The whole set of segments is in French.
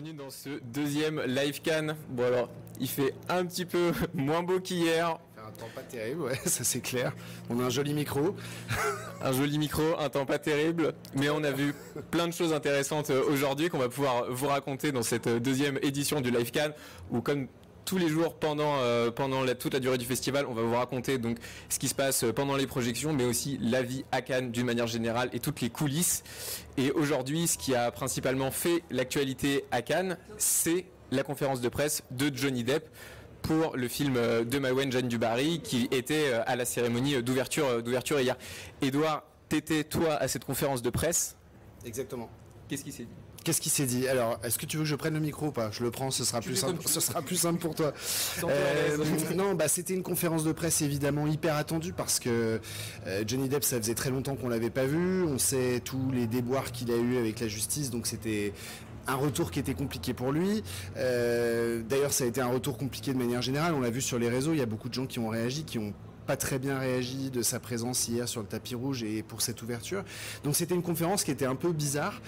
bienvenue dans ce deuxième live Cannes. Bon alors, il fait un petit peu moins beau qu'hier. Un temps pas terrible, ouais, ça c'est clair. On a un joli micro. Un joli micro, un temps pas terrible, mais on a vu plein de choses intéressantes aujourd'hui qu'on va pouvoir vous raconter dans cette deuxième édition du live Cannes, où comme tous les jours pendant toute la durée du festival, on va vous raconter donc ce qui se passe pendant les projections, mais aussi la vie à Cannes d'une manière générale et toutes les coulisses. Et aujourd'hui, ce qui a principalement fait l'actualité à Cannes, c'est la conférence de presse de Johnny Depp pour le film de Maïwenn Jeanne du Barry qui était à la cérémonie d'ouverture hier. Édouard, t'étais toi à cette conférence de presse. Exactement. Qu'est-ce qui s'est dit ? Qu'est-ce qui s'est dit? Alors, est-ce que tu veux que je prenne le micro ou pas? Je le prends, ce sera plus simple. Ce sera plus simple pour toi. Non, bah c'était une conférence de presse évidemment hyper attendue parce que Johnny Depp, ça faisait très longtemps qu'on l'avait pas vu. On sait tous les déboires qu'il a eu avec la justice, donc c'était un retour qui était compliqué pour lui. D'ailleurs, ça a été un retour compliqué de manière générale. On l'a vu sur les réseaux. Il y a beaucoup de gens qui ont réagi, qui ont pas très bien réagi de sa présence hier sur le tapis rouge et pour cette ouverture. Donc c'était une conférence qui était un peu bizarre.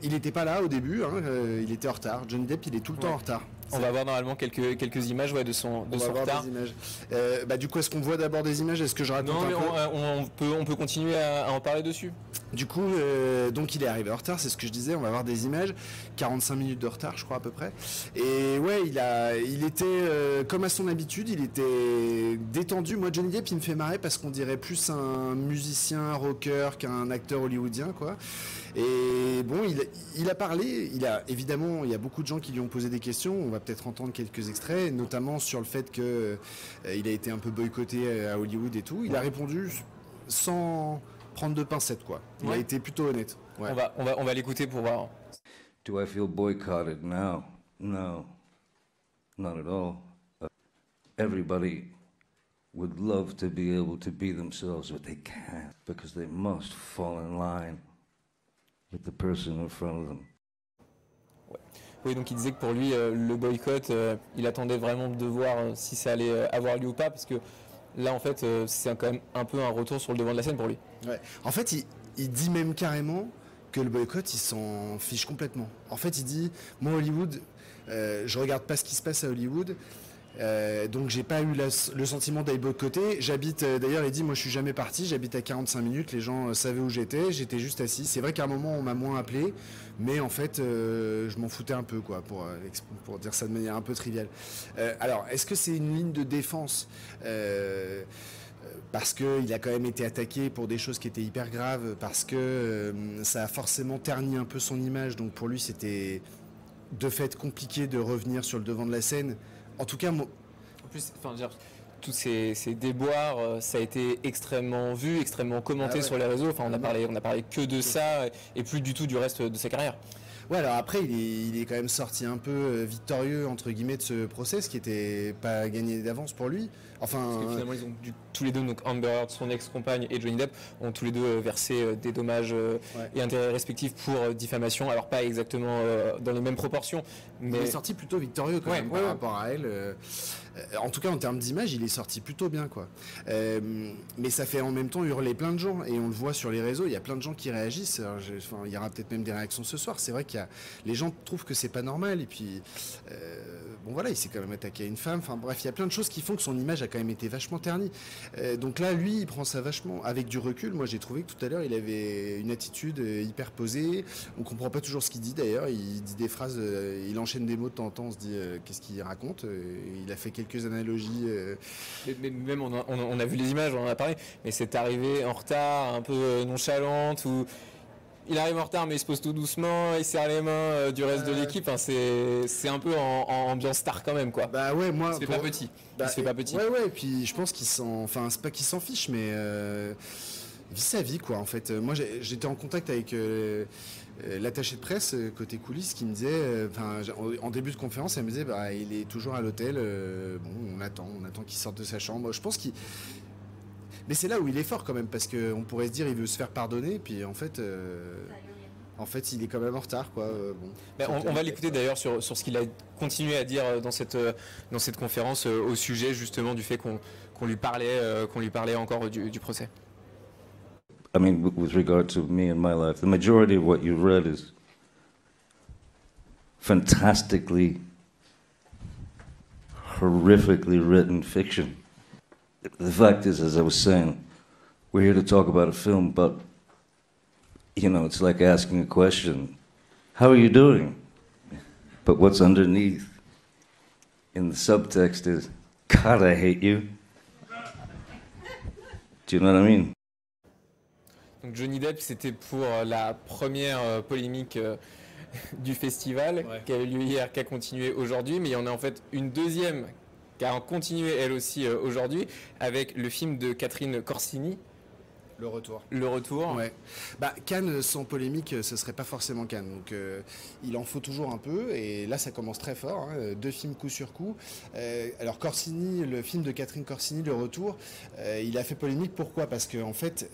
Il n'était pas là au début, hein, il était en retard. Johnny Depp, il est tout le temps en retard. On va voir normalement quelques images de son retard. Des images. Du coup, est-ce qu'on voit d'abord des images? Est-ce que je raconte un peu? On peut continuer à en parler dessus. Du coup, donc il est arrivé en retard, c'est ce que je disais, on va voir des images, 45 minutes de retard je crois à peu près. Et ouais, il était comme à son habitude, il était détendu. Moi Johnny Depp il me fait marrer parce qu'on dirait plus un musicien rocker qu'un acteur hollywoodien quoi. Et bon, il a parlé, évidemment, il y a beaucoup de gens qui lui ont posé des questions, on va peut-être entendre quelques extraits, notamment sur le fait que il a été un peu boycotté à Hollywood et tout. Il a répondu sans prendre de pincettes quoi. Il a été plutôt honnête. Ouais. On va l'écouter pour voir. Do I feel boycotted? No, not at all. Everybody would love to be able to be themselves, but they can't because they must fall in line with the person in front of them. Ouais. Oui, donc il disait que pour lui, le boycott, il attendait vraiment de voir si ça allait avoir lieu ou pas, parce que là, en fait, c'est quand même un peu un retour sur le devant de la scène pour lui. Ouais. En fait, il dit même carrément que le boycott, il s'en fiche complètement. En fait, il dit, moi, Hollywood, je regarde pas ce qui se passe à Hollywood, donc j'ai pas eu le sentiment d'être boycotté. J'habite, d'ailleurs, il dit, moi, je suis jamais parti, j'habite à 45 minutes, les gens savaient où j'étais juste assis. C'est vrai qu'à un moment, on m'a moins appelé, mais en fait, je m'en foutais un peu, quoi, pour dire ça de manière un peu triviale. Alors, est-ce que c'est une ligne de défense parce qu'il a quand même été attaqué pour des choses qui étaient hyper graves, parce que ça a forcément terni un peu son image, donc pour lui c'était de fait compliqué de revenir sur le devant de la scène. En tout cas, moi... En plus, tous ces déboires, ça a été extrêmement vu, extrêmement commenté sur les réseaux. Enfin, on a parlé que de ça et plus du tout du reste de sa carrière. Ouais, alors après, il est quand même sorti un peu victorieux, entre guillemets, de ce procès, ce qui n'était pas gagné d'avance pour lui. Enfin, parce que finalement, ils ont tous les deux, donc Amber Heard, son ex-compagne, et Johnny Depp, ont tous les deux versé des dommages et intérêts respectifs pour diffamation. Alors, pas exactement dans les mêmes proportions. Mais... Il est sorti plutôt victorieux quand même par rapport à elle. En tout cas, en termes d'image, il est sorti plutôt bien, quoi. Mais ça fait en même temps hurler plein de gens. Et on le voit sur les réseaux, il y a plein de gens qui réagissent. Alors, il y aura peut-être même des réactions ce soir. C'est vrai qu'il y a... Les gens trouvent que c'est pas normal. Et puis, bon voilà, il s'est quand même attaqué à une femme. Enfin bref, il y a plein de choses qui font que son image a quand même été vachement ternie. Donc là, lui, il prend ça vachement avec du recul. Moi, j'ai trouvé que tout à l'heure, il avait une attitude hyper posée. On comprend pas toujours ce qu'il dit d'ailleurs. Il dit des phrases, il enchaîne des mots de temps en temps. On se dit qu'est-ce qu'il raconte. Il a fait quelques analogies. Mais même on a vu les images, on en a parlé. Mais c'est arrivé en retard, un peu nonchalante ou. Il arrive en retard mais il se pose tout doucement, il serre les mains du reste de l'équipe. Enfin, c'est un peu en ambiance star quand même quoi. Bah ouais, moi. Il se fait pas petit. Il se fait pas petit. Ouais. Et puis je pense qu'il enfin c'est pas qu'il s'en fiche, mais il vit sa vie quoi. En fait, moi j'étais en contact avec l'attaché de presse côté coulisses qui me disait, en début de conférence, elle me disait, il est toujours à l'hôtel. Bon, on attend qu'il sorte de sa chambre. Je pense qu'il Mais c'est là où il est fort quand même, parce qu'on pourrait se dire il veut se faire pardonner, puis en fait, il est quand même en retard, quoi. Bon, on va l'écouter d'ailleurs sur ce qu'il a continué à dire dans cette conférence au sujet justement du fait qu'on lui parlait encore du procès. I mean, with regard to me and my life, the majority of what you read is fantastically, horrifically written fiction. The fact is, as I was saying, we're here to talk about a film, but, you know, it's like asking a question. How are you doing? But what's underneath in the subtext is, God, I hate you. Do you know what I mean? Donc Johnny Depp, c'était pour la première polémique du festival qui a eu lieu hier, qui a continué aujourd'hui, mais il y en a en fait une deuxième qui a continué elle aussi aujourd'hui avec le film de Catherine Corsini. Le retour. Le retour. Ouais. Bah, Cannes sans polémique, ce serait pas forcément Cannes. Donc il en faut toujours un peu. Et là, ça commence très fort. Hein, 2 films coup sur coup. Alors Corsini, le film de Catherine Corsini, Le Retour, il a fait polémique. Pourquoi? Parce que en fait,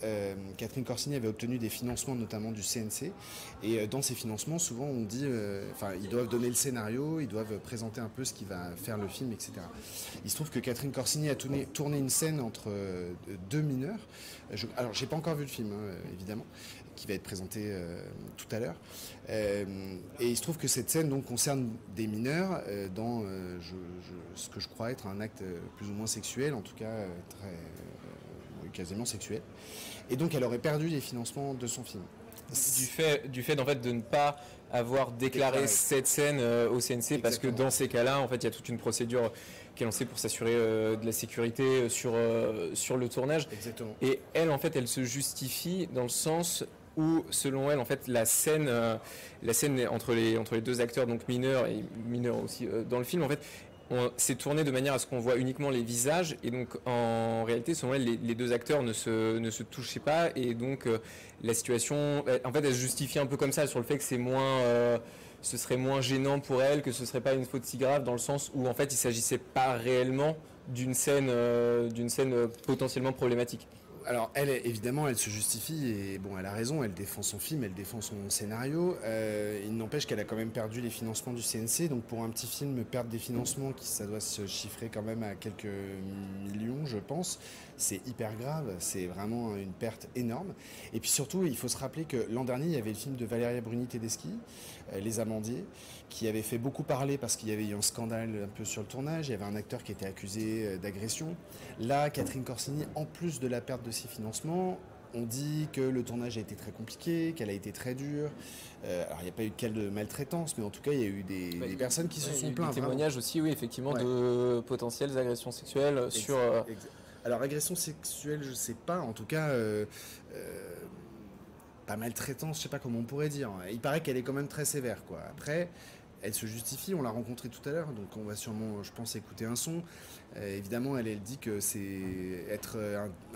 Catherine Corsini avait obtenu des financements, notamment du CNC. Et dans ces financements, souvent on dit, ils doivent donner le scénario, ils doivent présenter un peu ce qui va faire le film, etc. Il se trouve que Catherine Corsini a tourné une scène entre 2 mineurs. Alors, j'ai pas encore vu le film, hein, évidemment, qui va être présenté tout à l'heure. Et il se trouve que cette scène donc, concerne des mineurs dans ce que je crois être un acte plus ou moins sexuel, en tout cas quasiment sexuel. Et donc, elle aurait perdu les financements de son film. Du fait en fait, de ne pas avoir déclaré cette scène au CNC. Exactement. Parce que dans ces cas-là, en fait, il y a toute une procédure qui est lancée pour s'assurer de la sécurité sur le tournage. Exactement. Et elle, en fait, elle se justifie dans le sens où, selon elle, en fait, la scène entre les 2 acteurs, donc mineurs et mineurs aussi dans le film, en fait, c'est tourné de manière à ce qu'on voit uniquement les visages, et donc en réalité, selon elle, les 2 acteurs ne se touchaient pas, et donc la situation, en fait, elle se justifie un peu comme ça sur le fait que ce serait moins gênant pour elle, que ce serait pas une faute si grave, dans le sens où en fait, il s'agissait pas réellement d'une scène potentiellement problématique. Alors, elle, évidemment, elle se justifie et bon, elle a raison, elle défend son film, elle défend son scénario. Il n'empêche qu'elle a quand même perdu les financements du CNC. Donc, pour un petit film, perdre des financements, ça doit se chiffrer quand même à quelques millions, je pense. C'est hyper grave, c'est vraiment une perte énorme. Et puis surtout, il faut se rappeler que l'an dernier, il y avait le film de Valeria Bruni Tedeschi, Les Amandiers, qui avait fait beaucoup parler parce qu'il y avait eu un scandale un peu sur le tournage. Il y avait un acteur qui était accusé d'agression. Là, Catherine Corsini, en plus de la perte de ses financements, on dit que le tournage a été très compliqué, qu'elle a été très dure. Alors, il n'y a pas eu de cas de maltraitance, mais en tout cas, il y a eu des personnes qui se sont plaintes. Des témoignages aussi, oui, effectivement, de potentielles agressions sexuelles sur... Alors, agression sexuelle, je ne sais pas. En tout cas, pas maltraitance, je ne sais pas comment on pourrait dire. Il paraît qu'elle est quand même très sévère, quoi. Après, elle se justifie, on l'a rencontrée tout à l'heure, donc on va sûrement, je pense, écouter un son. Évidemment, elle dit que être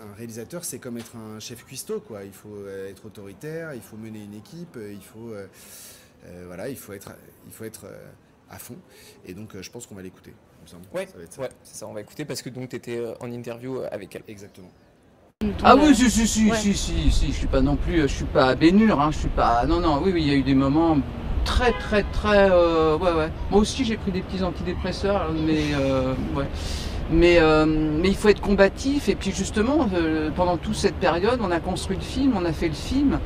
un réalisateur, c'est comme être un chef cuistot, quoi. Il faut être autoritaire, il faut mener une équipe, il faut être à fond. Et donc, je pense qu'on va l'écouter. Ouais, c'est ça. On va écouter parce que donc tu étais en interview avec elle. Exactement. Ah oui, si, je suis pas non plus, je suis pas bénure, hein, je suis pas, non, oui, il y a eu des moments très, ouais. Moi aussi, j'ai pris des petits antidépresseurs, mais il faut être combatif, et puis justement, pendant toute cette période, on a construit le film, on a fait le film,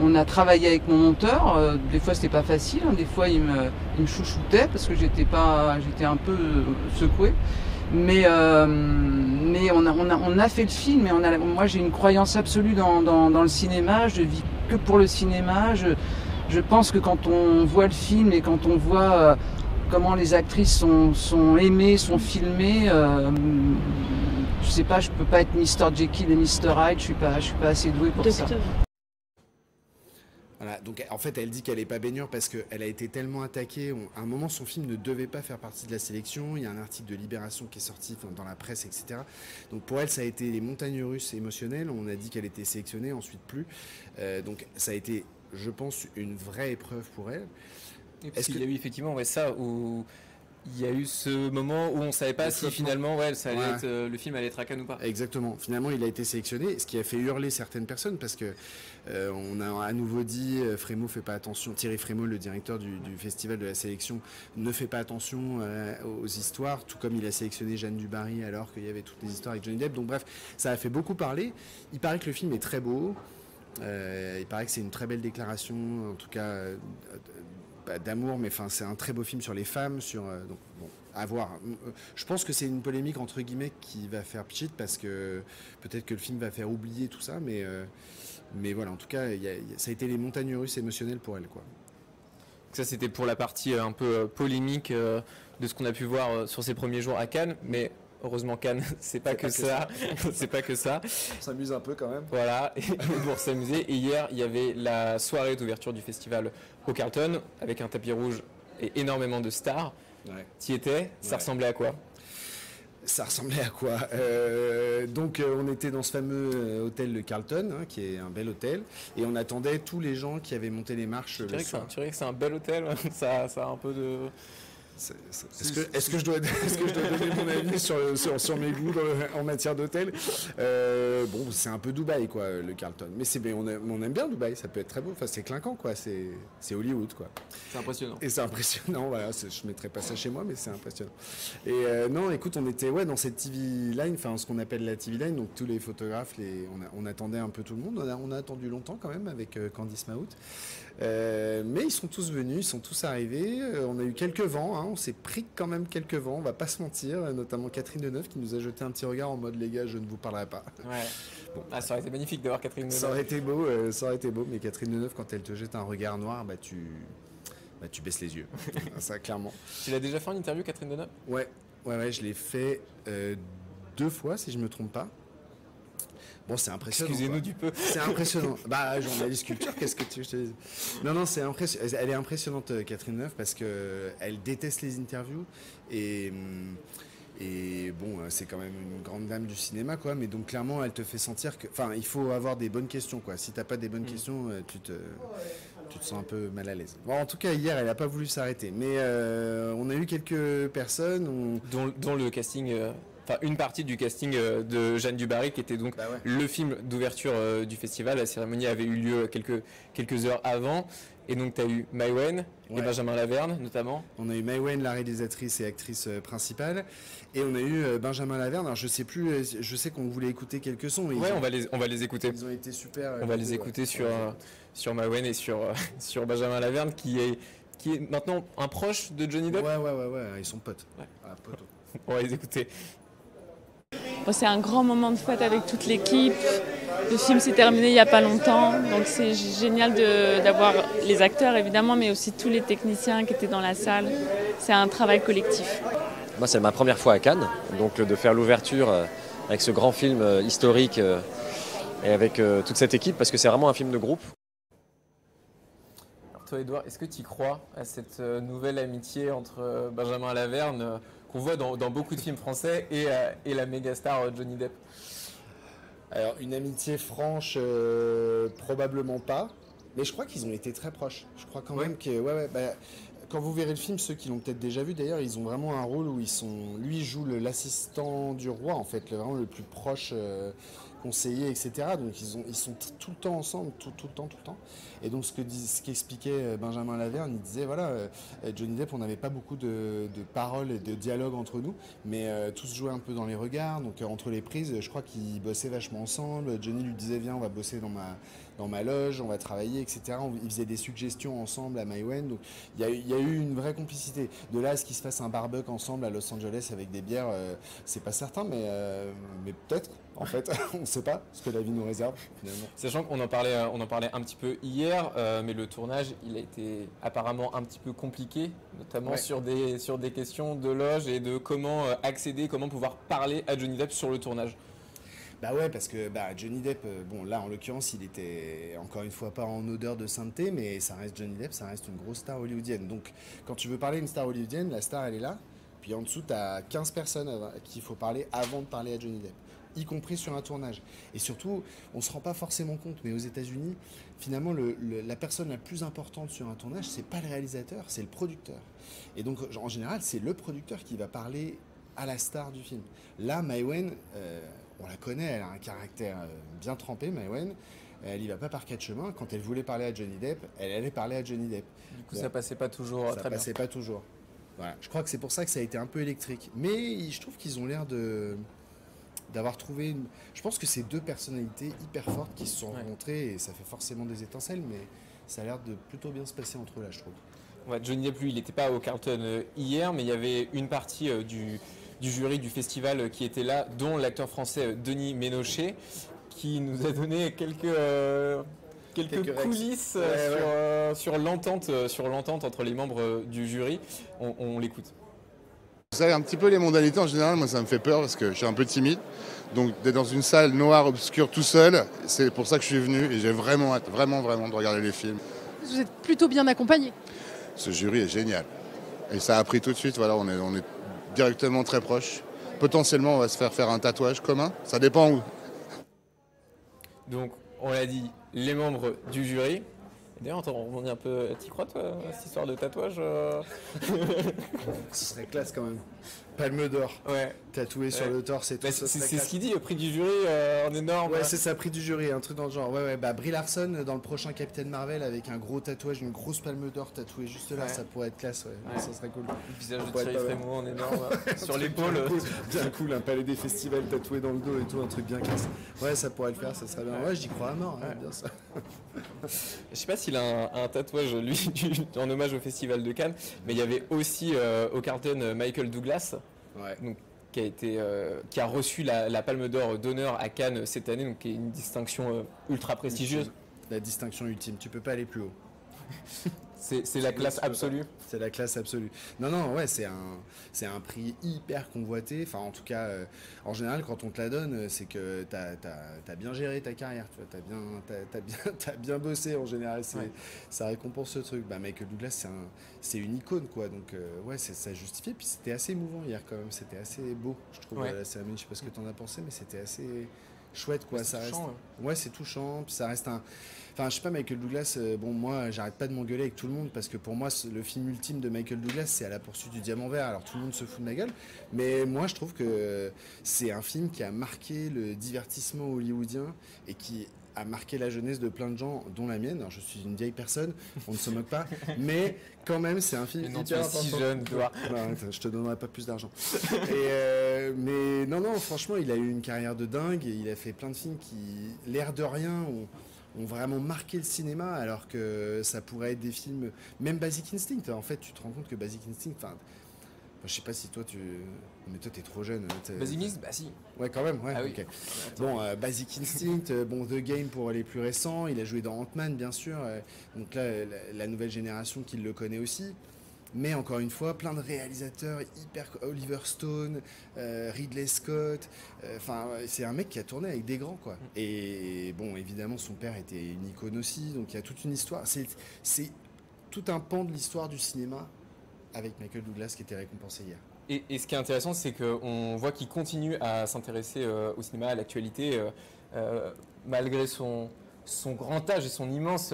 on a travaillé avec mon monteur, des fois c'était pas facile, hein, des fois il me chouchoutait parce que j'étais un peu secoué. Mais on a fait le film, et moi j'ai une croyance absolue dans le cinéma, je vis que pour le cinéma, je pense que quand on voit le film et quand on voit comment les actrices sont aimées, sont filmées, je sais pas, je peux pas être Mr. Jekyll et Mr. Hyde, je suis pas assez doué pour ça. Voilà, donc en fait elle dit qu'elle n'est pas baignure parce qu'elle a été tellement attaquée. À un moment son film ne devait pas faire partie de la sélection. Il y a un article de Libération qui est sorti dans la presse, etc. Donc pour elle ça a été les montagnes russes émotionnelles. On a dit qu'elle était sélectionnée, ensuite plus. Donc ça a été, je pense, une vraie épreuve pour elle. Est-ce qu'il y a eu effectivement ça où il y a eu ce moment où on ne savait pas si finalement ça allait être, le film allait être à Cannes ou pas. Exactement. Finalement, il a été sélectionné, ce qui a fait hurler certaines personnes parce que on a à nouveau dit Frémaux fait pas attention. Thierry Frémaux, le directeur du festival de la sélection, ne fait pas attention aux histoires, tout comme il a sélectionné Jeanne Dubarry alors qu'il y avait toutes les histoires avec Johnny Depp. Donc bref, ça a fait beaucoup parler. Il paraît que le film est très beau. Il paraît que c'est une très belle déclaration, en tout cas pas d'amour, mais enfin c'est un très beau film sur les femmes, donc bon, à voir. Je pense que c'est une polémique entre guillemets qui va faire pchit parce que peut-être que le film va faire oublier tout ça, mais voilà, en tout cas, ça a été les montagnes russes émotionnelles pour elle, quoi. Ça, c'était pour la partie un peu polémique de ce qu'on a pu voir sur ces premiers jours à Cannes, mais heureusement Cannes, c'est pas que ça. C'est pas que ça. On s'amuse un peu quand même. Voilà, et pour s'amuser. Et hier, il y avait la soirée d'ouverture du festival au Carlton avec un tapis rouge et énormément de stars. Ouais. T'y étais? Ça ressemblait à quoi? Ça ressemblait à quoi? Donc on était dans ce fameux hôtel le Carlton, hein, qui est un bel hôtel, et on attendait tous les gens qui avaient monté les marches le soir. Tu dirais que c'est un bel hôtel? Ça a un peu de... Est-ce que je dois donner mon avis sur mes goûts en matière d'hôtel? Bon, c'est un peu Dubaï, quoi, le Carlton. Mais on aime bien Dubaï, ça peut être très beau. Enfin, c'est clinquant, quoi. C'est Hollywood, quoi. C'est impressionnant. Et c'est impressionnant, voilà. Je mettrais pas ça chez moi, mais c'est impressionnant. Et non, écoute, on était dans cette TV line, enfin, ce qu'on appelle la TV line, donc tous les photographes, on attendait un peu tout le monde. On a attendu longtemps, quand même, avec Candice Mahout. Mais ils sont tous venus, ils sont tous arrivés. On a eu quelques vents, hein, on s'est pris quand même quelques vents, on va pas se mentir, notamment Catherine Deneuve qui nous a jeté un petit regard en mode les gars, je ne vous parlerai pas. Ouais. Bon. Ah, ça aurait été magnifique d'avoir Catherine Deneuve. Ça aurait été beau, mais Catherine Deneuve, quand elle te jette un regard noir, tu baisses les yeux. Ça, clairement. Tu l'as déjà fait en interview, Catherine Deneuve? Ouais, je l'ai fait 2 fois, si je me trompe pas. Bon, c'est impressionnant. Excusez-nous du peu. C'est impressionnant. Bah, journaliste culture, qu'est-ce que tu veux que je te dise? Non, c'est impressionnant. Elle est impressionnante, Catherine Deneuve, parce que elle déteste les interviews et bon, c'est quand même une grande dame du cinéma, quoi. Mais donc clairement, elle te fait sentir que, enfin, il faut avoir des bonnes questions, quoi. Si t'as pas des bonnes questions, tu te sens un peu mal à l'aise. Bon, en tout cas, hier, elle a pas voulu s'arrêter. Mais on a eu quelques personnes, dont le casting. Enfin, une partie du casting de Jeanne Dubarry, qui était donc le film d'ouverture du festival. La cérémonie avait eu lieu quelques heures avant. Et donc, tu as eu Maïwenn et Benjamin Laverne, notamment. On a eu Maïwenn, la réalisatrice et actrice principale. Et on a eu Benjamin Laverne. Alors, je sais plus, je sais qu'on voulait écouter quelques sons. Mais on va les écouter. Ils ont été super. On va les écouter sur Maïwenn et sur Benjamin Laverne, qui est maintenant un proche de Johnny Depp. Ouais, ils sont potes. Ouais. Ah, potes. On va les écouter. C'est un grand moment de fête avec toute l'équipe. Le film s'est terminé il n'y a pas longtemps, donc c'est génial d'avoir les acteurs évidemment, mais aussi tous les techniciens qui étaient dans la salle. C'est un travail collectif. Moi, c'est ma première fois à Cannes, donc de faire l'ouverture avec ce grand film historique et avec toute cette équipe, parce que c'est vraiment un film de groupe. Alors toi, Edouard, est-ce que tu crois à cette nouvelle amitié entre Benjamin Laverne qu'on voit dans beaucoup de films français et la méga star Johnny Depp? Alors, une amitié franche, probablement pas. Mais je crois qu'ils ont été très proches. Je crois quand même que... quand vous verrez le film, ceux qui l'ont peut-être déjà vu d'ailleurs, ils ont vraiment un rôle où lui joue l'assistant du roi, en fait, vraiment le plus proche conseiller, etc. Donc ils sont tout le temps ensemble, tout le temps. Et donc ce qu'expliquait Benjamin Laverne, il disait voilà, Johnny Depp, on n'avait pas beaucoup de paroles et de dialogues entre nous, mais tout se jouait un peu dans les regards, donc entre les prises, je crois qu'ils bossaient vachement ensemble. Johnny lui disait viens, on va bosser dans ma loge, on va travailler, etc. Ils faisaient des suggestions ensemble à Maïwenn, donc il y a eu une vraie complicité. De là à ce qu'ils se fassent un barbecue ensemble à Los Angeles avec des bières, c'est pas certain, mais peut-être, en fait, on ne sait pas ce que la vie nous réserve finalement. Sachant qu'on en parlait un petit peu hier, mais le tournage, il a été apparemment un petit peu compliqué, notamment sur des questions de loge et de comment accéder, comment pouvoir parler à Johnny Depp sur le tournage. Bah ouais, parce que Johnny Depp, bon là en l'occurrence il était encore une fois pas en odeur de sainteté, mais ça reste Johnny Depp, ça reste une grosse star hollywoodienne. Donc quand tu veux parler d'une star hollywoodienne, la star elle est là, puis en dessous tu as 15 personnes à qui il faut parler avant de parler à Johnny Depp, y compris sur un tournage. Et surtout, on se rend pas forcément compte, mais aux États-Unis, finalement la personne la plus importante sur un tournage, c'est pas le réalisateur, c'est le producteur. Et donc en général, c'est le producteur qui va parler à la star du film. Là, Maïwenn, on la connaît, elle a un caractère bien trempé, Maïwenn. Elle y va pas par 4 chemins. Quand elle voulait parler à Johnny Depp, elle allait parler à Johnny Depp. Du coup, ça passait pas toujours très bien. Ça passait pas toujours. Voilà. Je crois que c'est pour ça que ça a été un peu électrique. Mais je trouve qu'ils ont l'air d'avoir trouvé Je pense que c'est 2 personnalités hyper fortes qui se sont rencontrées et ça fait forcément des étincelles, mais ça a l'air de plutôt bien se passer entre eux là, je trouve. Ouais, Johnny Depp, lui, il n'était pas au Carlton hier, mais il y avait une partie du jury du festival qui était là, dont l'acteur français Denis Ménochet, qui nous a donné quelques coulisses sur l'entente entre les membres du jury. On l'écoute. Vous savez, un petit peu les modalités en général, moi ça me fait peur parce que je suis un peu timide. Donc d'être dans une salle noire, obscure, tout seul, c'est pour ça que je suis venu et j'ai vraiment hâte, vraiment de regarder les films. Vous êtes plutôt bien accompagné. Ce jury est génial. Et ça a pris tout de suite, voilà, on est directement très proches. Potentiellement, on va se faire un tatouage commun, ça dépend où. Donc, on l'a dit, les membres du jury. D'ailleurs, on rebondit un peu. T'y crois, toi, à cette histoire de tatouage Ce serait classe quand même. Palme d'or. Ouais. Tatoué sur le torse et tout. C'est ce qu'il dit, prix du jury en énorme. Ouais, c'est ça, prix du jury, un truc dans le genre. Ouais, bah Brie Larson dans le prochain Captain Marvel avec un gros tatouage, une grosse palme d'or tatouée juste là, ça pourrait être classe, ouais. Ça serait cool. Le visage de Thierry Frémaux en énorme sur l'épaule. Bien cool, un palais des festivals tatoué dans le dos et tout, un truc bien classe. Ouais, ça pourrait le faire, ça serait bien. Ouais, j'y crois à mort, bien ça. Je sais pas s'il a un tatouage, lui, en hommage au Festival de Cannes, mais il y avait aussi au Carlton Michael Douglas. Ouais. Donc, qui a reçu la Palme d'Or d'honneur à Cannes cette année, donc qui est une distinction ultra prestigieuse. La distinction ultime, tu peux pas aller plus haut. C'est la classe absolue. C'est la classe absolue. Non, ouais, c'est un prix hyper convoité. Enfin, en tout cas, en général, quand on te la donne, c'est que t'as bien géré ta carrière. Tu vois, t'as bien bossé en général. Ça récompense ce truc. Bah, Michael Douglas, c'est une icône, quoi. Donc, ouais, ça justifié. Puis c'était assez émouvant hier, quand même. C'était assez beau, je trouve, la cérémonie. Je sais pas ce que t'en as pensé, mais c'était assez chouette, quoi. Ça reste. Ouais, c'est touchant. Puis ça reste un. Enfin, je sais pas, Michael Douglas, moi, j'arrête pas de m'engueuler avec tout le monde parce que pour moi, le film ultime de Michael Douglas, c'est À la poursuite du diamant vert. Alors tout le monde se fout de ma gueule, mais moi, je trouve que c'est un film qui a marqué le divertissement hollywoodien et qui a marqué la jeunesse de plein de gens, dont la mienne. Alors, je suis une vieille personne, on ne se moque pas, mais quand même, c'est un film hyper important. Si jeune, toi. Non, je te donnerai pas plus d'argent. Mais non, franchement, il a eu une carrière de dingue et il a fait plein de films qui, l'air de rien, ont vraiment marqué le cinéma, alors que ça pourrait être des films, même Basic Instinct. En fait, tu te rends compte que Basic Instinct, je sais pas si toi mais toi t'es trop jeune. Basic Instinct, bah si. Ouais, quand même, ouais. Ah oui. Okay. Bon, Basic Instinct, The Game pour les plus récents. Il a joué dans Ant-Man, bien sûr. Donc là, la nouvelle génération qui le connaît aussi. Mais encore une fois, plein de réalisateurs hyper, Oliver Stone, Ridley Scott. Enfin, c'est un mec qui a tourné avec des grands, quoi. Et bon, évidemment, son père était une icône aussi. Donc il y a toute une histoire. C'est tout un pan de l'histoire du cinéma avec Michael Douglas qui était récompensé hier. Et ce qui est intéressant, c'est qu'on voit qu'il continue à s'intéresser au cinéma, à l'actualité, malgré son grand âge et son immense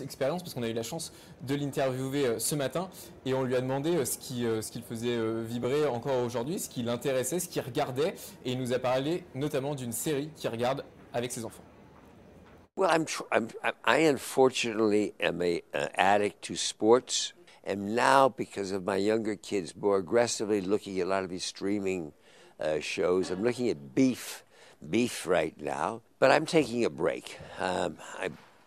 expérience, parce qu'on a eu la chance de l'interviewer ce matin et on lui a demandé ce qui le faisait vibrer encore aujourd'hui, ce qui l'intéressait, ce qu'il regardait, et il nous a parlé notamment d'une série qu'il regarde avec ses enfants. Well, I unfortunately am an addict to sports, and now because of my younger kids more aggressively looking at a lot of these streaming shows, I'm looking at Beef right now, but I'm taking a break. I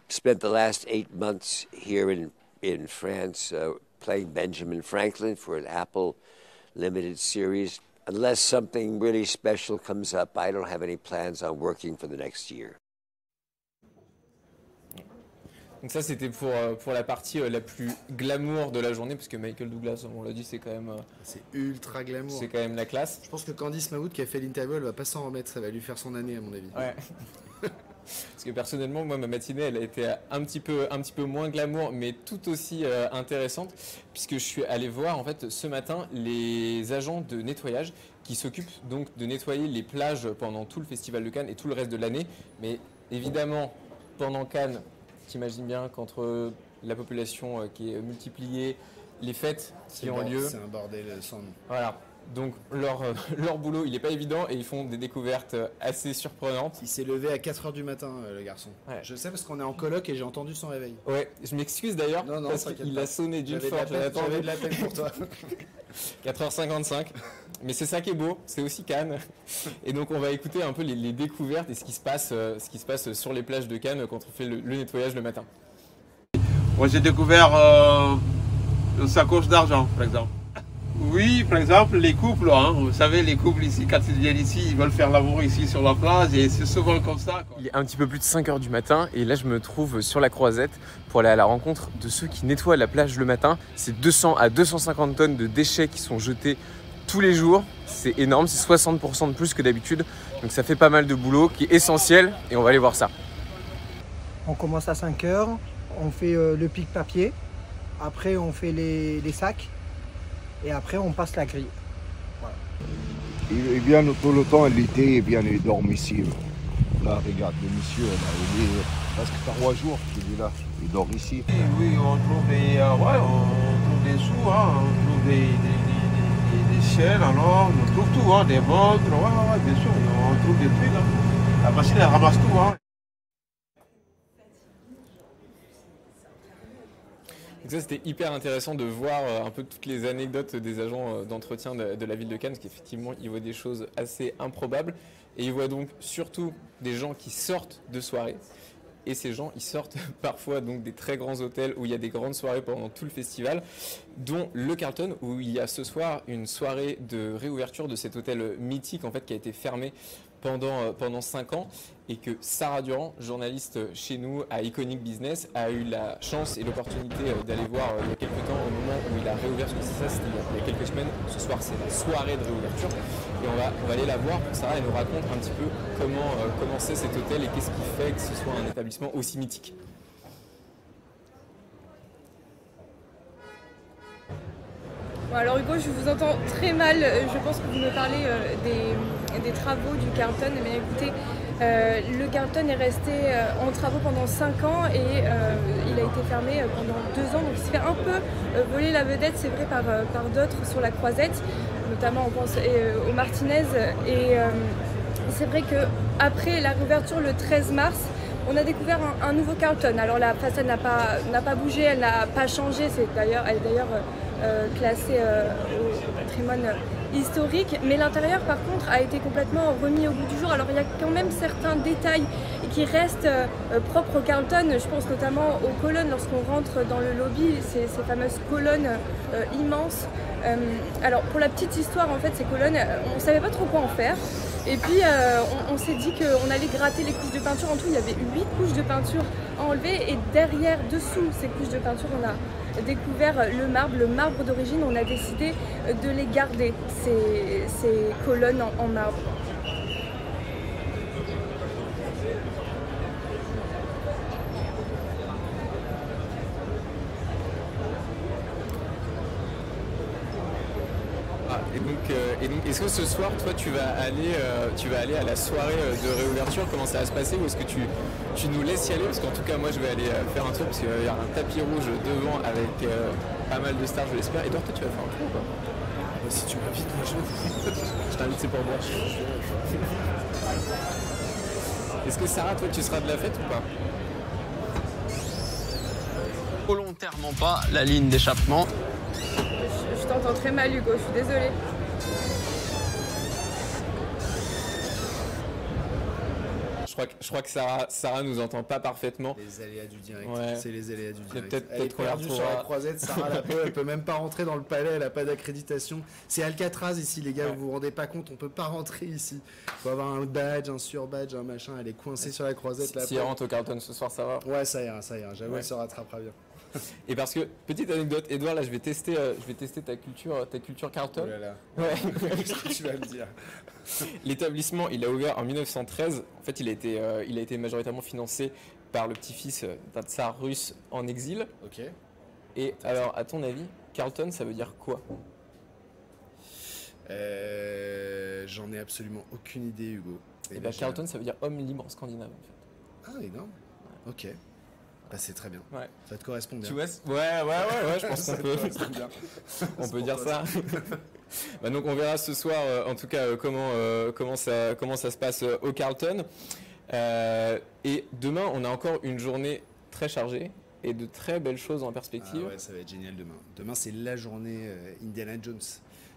spent the last 8 months here in France playing Benjamin Franklin for an Apple limited series. Unless something really special comes up, I don't have any plans on working for the next year. Donc ça, c'était pour la partie la plus glamour de la journée, parce que Michael Douglas, on l'a dit, c'est quand même... c'est ultra glamour. C'est quand même la classe. Je pense que Candice Mahout, qui a fait l'interview, elle va pas s'en remettre, ça va lui faire son année, à mon avis. Ouais. Parce que personnellement, moi, ma matinée, elle a été un petit peu moins glamour, mais tout aussi intéressante, puisque je suis allé voir, en fait, ce matin, les agents de nettoyage qui s'occupent donc de nettoyer les plages pendant tout le Festival de Cannes et tout le reste de l'année. Mais évidemment, pendant Cannes, t'imagines bien qu'entre la population qui est multipliée, les fêtes qui ont lieu... C'est un bordel sans nom. Voilà. Donc leur boulot, il n'est pas évident et ils font des découvertes assez surprenantes. Il s'est levé à 4h du matin, le garçon. Ouais. Je sais parce qu'on est en coloc et j'ai entendu son réveil. Ouais, je m'excuse d'ailleurs parce qu'il a sonné d'une fois. J'avais de la peine pour toi. 4h55. Mais c'est ça qui est beau, c'est aussi Cannes. Et donc on va écouter un peu les découvertes et ce qui se passe sur les plages de Cannes quand on fait le nettoyage le matin. Moi j'ai découvert une sacoche d'argent, par exemple. Oui, par exemple, les couples, hein, vous savez, les couples ici, quand ils viennent ici, ils veulent faire l'amour ici sur la plage et c'est souvent comme ça, quoi. Il est un petit peu plus de 5 heures du matin et là je me trouve sur la Croisette pour aller à la rencontre de ceux qui nettoient la plage le matin. C'est 200 à 250 tonnes de déchets qui sont jetés tous les jours. C'est énorme, c'est 60% de plus que d'habitude. Donc ça fait pas mal de boulot qui est essentiel et on va aller voir ça. On commence à 5 heures, on fait le pic-papier, après on fait les sacs. Et après, on passe la grille. Voilà. Ils viennent tout le temps l'été, ils viennent, ils dorment ici. Là, regarde, le monsieur, là, il est presque 3 jours qu'il est là. Il dort ici. Oui, on trouve des sous, hein, on trouve des chaînes, alors, on trouve tout, hein, des montres, bien sûr, on trouve des trucs. Hein. La machine, elle ramasse tout. Hein. Donc ça, c'était hyper intéressant de voir un peu toutes les anecdotes des agents d'entretien de la ville de Cannes, parce qu'effectivement, ils voient des choses assez improbables. Et ils voient donc surtout des gens qui sortent de soirées. Et ces gens, ils sortent parfois donc des très grands hôtels où il y a des grandes soirées pendant tout le festival, dont le Carlton, où il y a ce soir une soirée de réouverture de cet hôtel mythique en fait, qui a été fermé pendant 5 ans et que Sarah Durand, journaliste chez nous à Iconic Business, a eu la chance et l'opportunité d'aller voir il y a quelques temps au moment où il a réouvert, parce que ça c'était il y a quelques semaines. Ce soir c'est la soirée de réouverture et on va aller la voir. Sarah, elle nous raconte un petit peu comment c'est cet hôtel et qu'est-ce qui fait que ce soit un établissement aussi mythique. Bon, alors Hugo, je vous entends très mal, je pense que vous me parlez des travaux du Carlton. Eh bien, écoutez, le Carlton est resté en travaux pendant 5 ans et il a été fermé pendant 2 ans, donc il se fait un peu voler la vedette, c'est vrai, par d'autres sur la Croisette, notamment on pense au Martinez, et c'est vrai qu'après la réouverture le 13 mars, on a découvert un nouveau Carlton. Alors la façade n'a pas bougé, elle n'a pas changé, elle est d'ailleurs classée au patrimoine historique, mais l'intérieur par contre a été complètement remis au goût du jour. Alors il y a quand même certains détails qui restent propres au Carlton. Je pense notamment aux colonnes lorsqu'on rentre dans le lobby, ces fameuses colonnes immenses. Alors pour la petite histoire, en fait, ces colonnes, on ne savait pas trop quoi en faire. Et puis on s'est dit qu'on allait gratter les couches de peinture. En tout, il y avait 8 couches de peinture à enlever et derrière, dessous ces couches de peinture, on a découvert le marbre d'origine. On a décidé de les garder, ces colonnes en marbre. Et donc, est-ce que ce soir, toi, tu vas aller à la soirée de réouverture? Comment ça va se passer? Ou est-ce que tu nous laisses y aller? Parce qu'en tout cas, moi, je vais aller faire un tour parce qu'il va y avoir un tapis rouge devant avec pas mal de stars, je l'espère. Edouard, toi, tu vas faire un tour ou pas? Si tu m'invites, moi, je t'invite, c'est pour moi. Est-ce que Sarah, toi, tu seras de la fête ou pas? Volontairement pas la ligne d'échappement. Je t'entends très mal, Hugo, je suis désolée. Je crois que Sarah nous entend pas parfaitement. Les aléas du direct. Ouais. C'est les aléas du direct. Peut-être qu'on perdue sur la Croisette. Sarah, elle peut même pas rentrer dans le palais. Elle a pas d'accréditation. C'est Alcatraz ici, les gars. Ouais. Vous vous rendez pas compte. On peut pas rentrer ici. Faut avoir un badge, un sur-badge, un machin. Elle est coincée sur la Croisette. Si elle rentre au Carlton ce soir, ça va. Ouais, ça ira. J'avoue, elle se rattrapera bien. Et parce que, petite anecdote, Edouard, là je vais tester ta culture Carlton. Oh là là. Ouais. Tu vas me dire. L'établissement, il a ouvert en 1913. En fait, il a été majoritairement financé par le petit-fils d'un tsar russe en exil. Ok. Et alors, à ton avis, Carlton, ça veut dire quoi? J'en ai absolument aucune idée, Hugo. Et bien, Carlton, ça veut dire homme libre en scandinave, en fait. Ah, énorme. Ok. Bah, c'est très bien. Ouais. Ça te correspond bien. Tu vois, ouais, je pense qu'on peut. On peut dire ça. Bah, donc on verra ce soir, en tout cas, comment ça se passe au Carlton. Et demain, on a encore une journée très chargée et de très belles choses en perspective. Ah ouais, ça va être génial demain. Demain, c'est la journée Indiana Jones.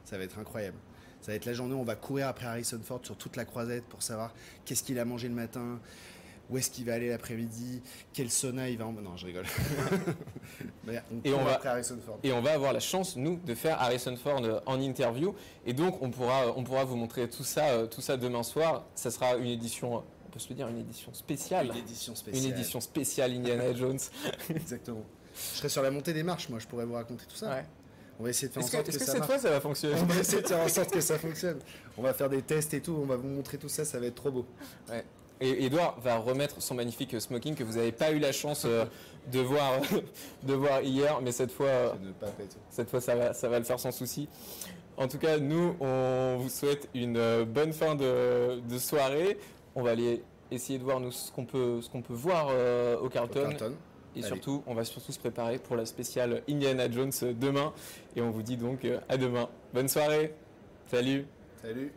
Ça va être incroyable. Ça va être la journée où on va courir après Harrison Ford sur toute la Croisette pour savoir qu'est-ce qu'il a mangé le matin. où est-ce qu'il va aller l'après-midi, quel sauna il va en... Non, je rigole. Et on va avoir la chance, nous, de faire Harrison Ford en interview. Et donc, on pourra vous montrer tout ça demain soir. Ça sera une édition, on peut se le dire, une édition spéciale. Une édition spéciale Indiana Jones. Exactement. Je serai sur la montée des marches, moi, je pourrais vous raconter tout ça. Ouais. On va essayer de faire en sorte que ça marche. Est-ce que cette fois, ça va fonctionner? On va essayer de faire en sorte que ça fonctionne. On va faire des tests et tout, on va vous montrer tout ça, ça va être trop beau. Ouais. Et Edouard va remettre son magnifique smoking que vous n'avez pas eu la chance de voir hier, mais cette fois, ça va le faire sans souci. En tout cas, nous, on vous souhaite une bonne fin de soirée. On va aller essayer de voir nous ce qu'on peut voir au Carlton. Et surtout, on va surtout se préparer pour la spéciale Indiana Jones demain. Et on vous dit donc à demain. Bonne soirée. Salut. Salut.